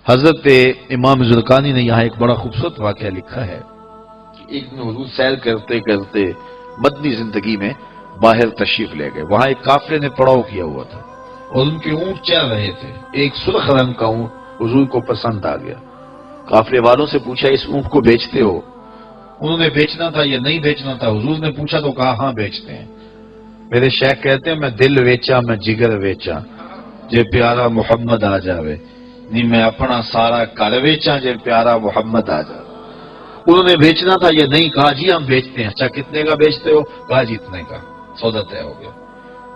حضرت امام زرقانی نے یہاں ایک بڑا خوبصورت واقعہ لکھا ہے کہ ایک دن حضور سیر کرتے کرتے مدنی زندگی میں باہر تشریف لے گئے. وہاں ایک قافلے نے پڑاؤ کیا ہوا تھا اور ان کے اونٹ چل رہے تھے. ایک سرخ رنگ کا اونٹ حضور کو پسند آ گیا. قافلے والوں سے پوچھا اس اونٹ کو بیچتے ہو؟ انہوں نے بیچنا تھا یا نہیں بیچنا تھا. حضور نے پوچھا تو کہا ہاں بیچتے ہیں. میرے شیخ کہتے ہیں میں دل ویچا میں جگر ویچا جے پیارا محمد آ جاوے نہیں میں اپنا سارا کر ویچا جے پیارا محمد آ جاوے. انہوں نے بیچنا تھا یا نہیں؟ کہا جی ہم بیچتے ہیں. اچھا کتنے کا بیچتے ہو؟ کہا جی اتنے کا. سودا طے ہو گیا.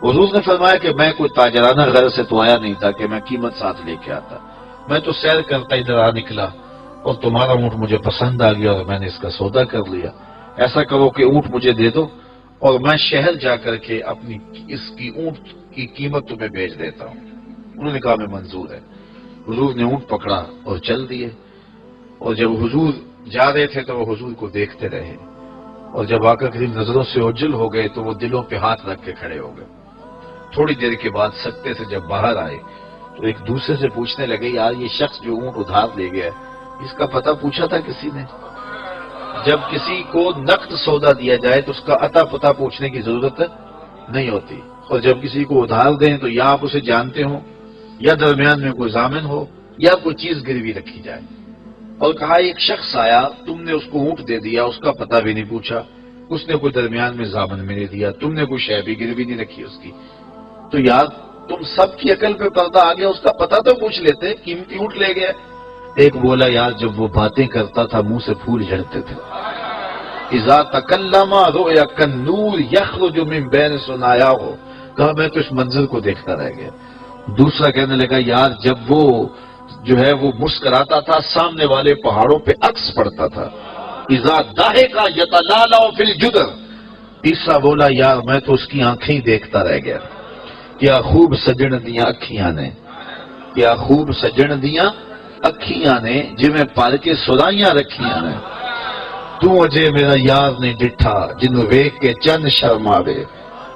حضور نے فرمایا کہ میں کوئی تاجرانہ غرض سے تو آیا نہیں تھا کہ میں قیمت ساتھ لے کے آتا. میں تو سیر کرتا ادھر آ نکلا اور تمہارا اونٹ مجھے پسند آ گیا اور میں نے اس کا سودا کر لیا. ایسا کرو کہ اونٹ مجھے دے دو اور میں شہر جا کر کے اپنی اس کی اونٹ کی قیمت تمہیں بیچ دیتا ہوں. انہوں نے کہا میں منظور ہے. حضور نے اونٹ پکڑا اور چل دیے. اور جب حضور جا رہے تھے تو وہ حضور کو دیکھتے رہے اور جب آقا کریم نظروں سے اوجھل ہو گئے تو وہ دلوں پہ ہاتھ رکھ کے کھڑے ہو گئے. تھوڑی دیر کے بعد سکتے سے جب باہر آئے تو ایک دوسرے سے پوچھنے لگے یار یہ شخص جو اونٹ ادھار لے گیا اس کا پتہ پوچھا تھا کسی نے؟ جب کسی کو نقد سودا دیا جائے تو اس کا عطا پتہ پوچھنے کی ضرورت نہیں ہوتی. اور جب کسی کو ادھار دیں تو یا آپ اسے جانتے ہوں یا درمیان میں کوئی ضامن ہو یا کوئی چیز گروی رکھی جائے. اور کہا ایک شخص آیا تم نے اس کو اونٹ دے دیا اس کا پتہ بھی نہیں پوچھا. اس نے کوئی درمیان میں ضامن میں دے دیا تم نے کوئی شے بھی گروی نہیں رکھی اس کی. تو یار تم سب کی عقل پہ پردہ آ گیا. اس کا پتہ تو پوچھ لیتے. قیمتی اونٹ لے گیا. ایک بولا یار جب وہ باتیں کرتا تھا منہ سے پھول جھڑتے تھے. اذا تکلم رؤیا کالنور یخرج من بین ثنایاہ. کہا میں تو اس منظر کو دیکھتا رہ گیا. دوسرا کہنے لگا یار جب وہ جو ہے وہ مسکراتا تھا سامنے والے پہاڑوں پہ عکس پڑتا تھا. اذا ضحک یتلالع فی الجدر. تیسرا بولا یار میں تو اس کی آنکھیں ہی دیکھتا رہ گیا. کیا خوب سجن دیاں اکھیاں نے کیا خوب سجن دیاں اکھیاں نے جویں پل کے سرائیاں رکھیاں نے. تو اجے میرا یار نے ڈٹھا جنوں ویکھ کے چن شرماوے.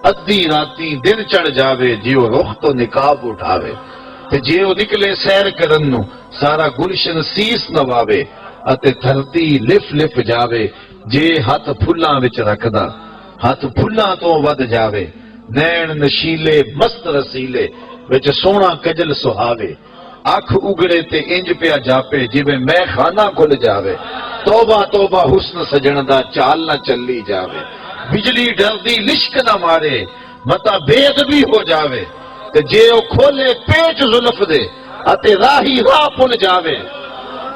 ادھی راتی دن چڑھ جاوے جیو رخ تو نقاب اٹھاوے. تے جے او نکلے سیر کرن نو سارا گلشن سیس نواوے. اتے دھرتی لف لف جاوے جے ہاتھ پھلاں وچ رکھدا ہاتھ پھلاں تو ود جاوے. نین نشیلے مست رسیلے وچ سونا کجل سہاوے. اکھ اگڑے تے انج پیا جاپے جویں میں خانہ کھل جاوے. توبہ توبہ حسن سجن دا چال نہ چلی جاوے. بجلی ڈردی لشک نہ مارے متا بے ادبی ہو جاوے. تے جے او کھولے پیچ زلف دے اتے راہی راہ پل جاوے.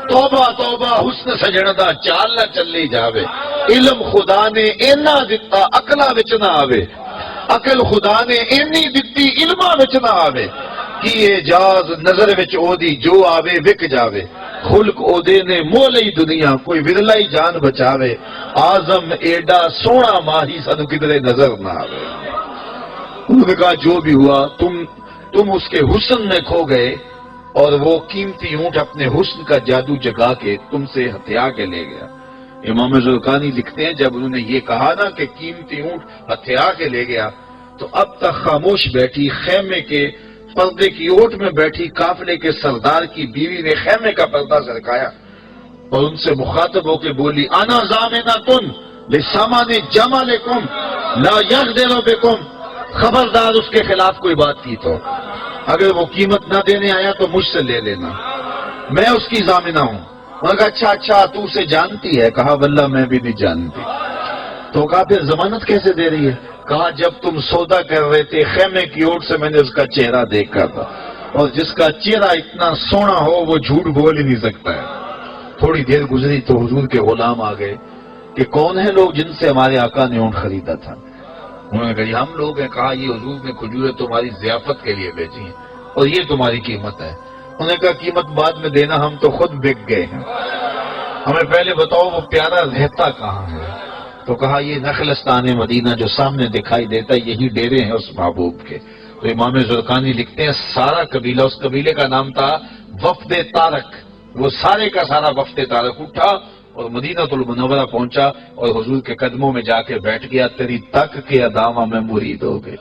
توبہ توبہ حسن سجن دا چال نہ چلی جاوے. علم خدا نے اینا دتا عقلاں وچ نہ آوے. عقل خدا نے اینی دتی علماں وچ نہ آوے. کی اعجاز نظر وچ او دی جو آوے وک جاوے. خلق او دے نے مولئی دنیا کوئی ورلائی جان بچاوے. آزم ایڈا سونا ماہی سانو کدھرے نظر نہ آوے. انہوں نے کہا جو بھی ہوا تم اس کے حسن میں کھو گئے اور وہ قیمتی اونٹ اپنے حسن کا جادو جگا کے تم سے ہتھیا کے لے گیا. امام زرقانی لکھتے ہیں جب انہوں نے یہ کہا نا کہ قیمتی اونٹ ہتھیا کے لے گیا تو اب تک خاموش بیٹھی خیمے کے پردے کی اوٹ میں بیٹھی قافلے کے سردار کی بیوی نے خیمے کا پردہ سرکایا اور ان سے مخاطب ہو کے بولی انا ضامنۃ لسامان جمالکم لا یغدر بکم. خبردار اس کے خلاف کوئی بات کی تو اگر وہ قیمت نہ دینے آیا تو مجھ سے لے لینا. میں اس کی ضامنہ ہوں. انہوں نے کہا اچھا تو اسے جانتی ہے؟ کہا واللہ میں بھی نہیں جانتی. تو کہا پھر ضمانت کیسے دے رہی ہے؟ کہا جب تم سودا کر رہے تھے خیمے کی اوٹ سے میں نے اس کا چہرہ دیکھا تھا اور جس کا چہرہ اتنا سونا ہو وہ جھوٹ بول ہی نہیں سکتا ہے. تھوڑی دیر گزری تو حضور کے غلام آ گئے کہ کون ہیں لوگ جن سے ہمارے آقا نے اونٹ خریدا تھا. انہوں نے کہا یہ ہم لوگ ہیں. کہا یہ حضور نے کھجوریں تمہاری ضیافت کے لیے بیچی ہیں اور یہ تمہاری قیمت ہے. انہوں نے کہا قیمت بعد میں دینا ہم تو خود بک گئے ہیں. ہمیں پہلے بتاؤ وہ پیارا رہتا کہاں ہے؟ تو کہا یہ نخلستان مدینہ جو سامنے دکھائی دیتا ہے یہی ڈیرے ہیں اس محبوب کے. تو امام زرقانی لکھتے ہیں سارا قبیلہ اس قبیلے کا نام تھا وفد طارق. وہ سارے کا سارا وفد طارق اٹھا اور مدینہ المنورہ پہنچا اور حضور کے قدموں میں جا کے بیٹھ گیا. تیری تک کے ادامہ میں مرید ہو گئے.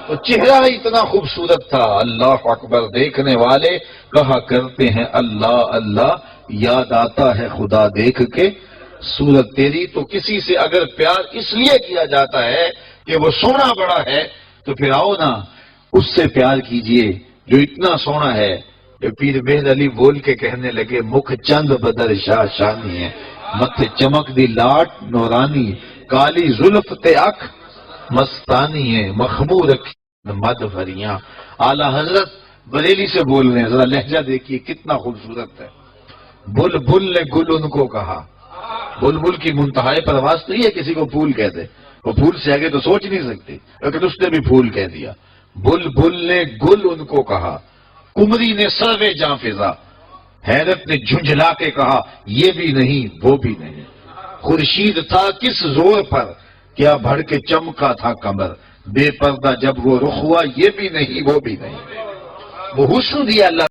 تو چہرہ اتنا خوبصورت تھا، اللہ اکبر، دیکھنے والے کہا کرتے ہیں اللہ اللہ، یاد آتا ہے خدا دیکھ کے صورت تیری۔ تو کسی سے اگر پیار اس لیے کیا جاتا ہے کہ وہ سونا بڑا ہے تو پھر آؤ نا اس سے پیار کیجئے جو اتنا سونا ہے کہ پیر بہر علی بول کے کہنے لگے مکھ چند بدر شاہ شانی ہے، مت چمک دی لاٹ نورانی، کالی زلف تے اکھ مستانی ہے، مخمور مد بھریاں۔ اعلیٰ حضرت بریلی سے بول رہے ہیں، ذرا لہجہ دیکھیے کتنا خوبصورت ہے۔ بل بل نے گل ان کو کہا، بل بل کی منتہائی پرواز نہیں ہے کسی کو پھول کہہ دے، وہ پھول سے آگے تو سوچ نہیں سکتی، لیکن اس نے بھی پھول کہہ دیا۔ بل بل نے گل ان کو کہا، کمری نے سروے جاں فضا، حیرت نے جھنجھلا کے کہا یہ بھی نہیں وہ بھی نہیں، خورشید تھا کس زور پر کیا بڑھ کے چمکا تھا کمر، بے پردہ جب وہ رخ ہوا یہ بھی نہیں وہ بھی نہیں۔ وہ حسن دیا اللہ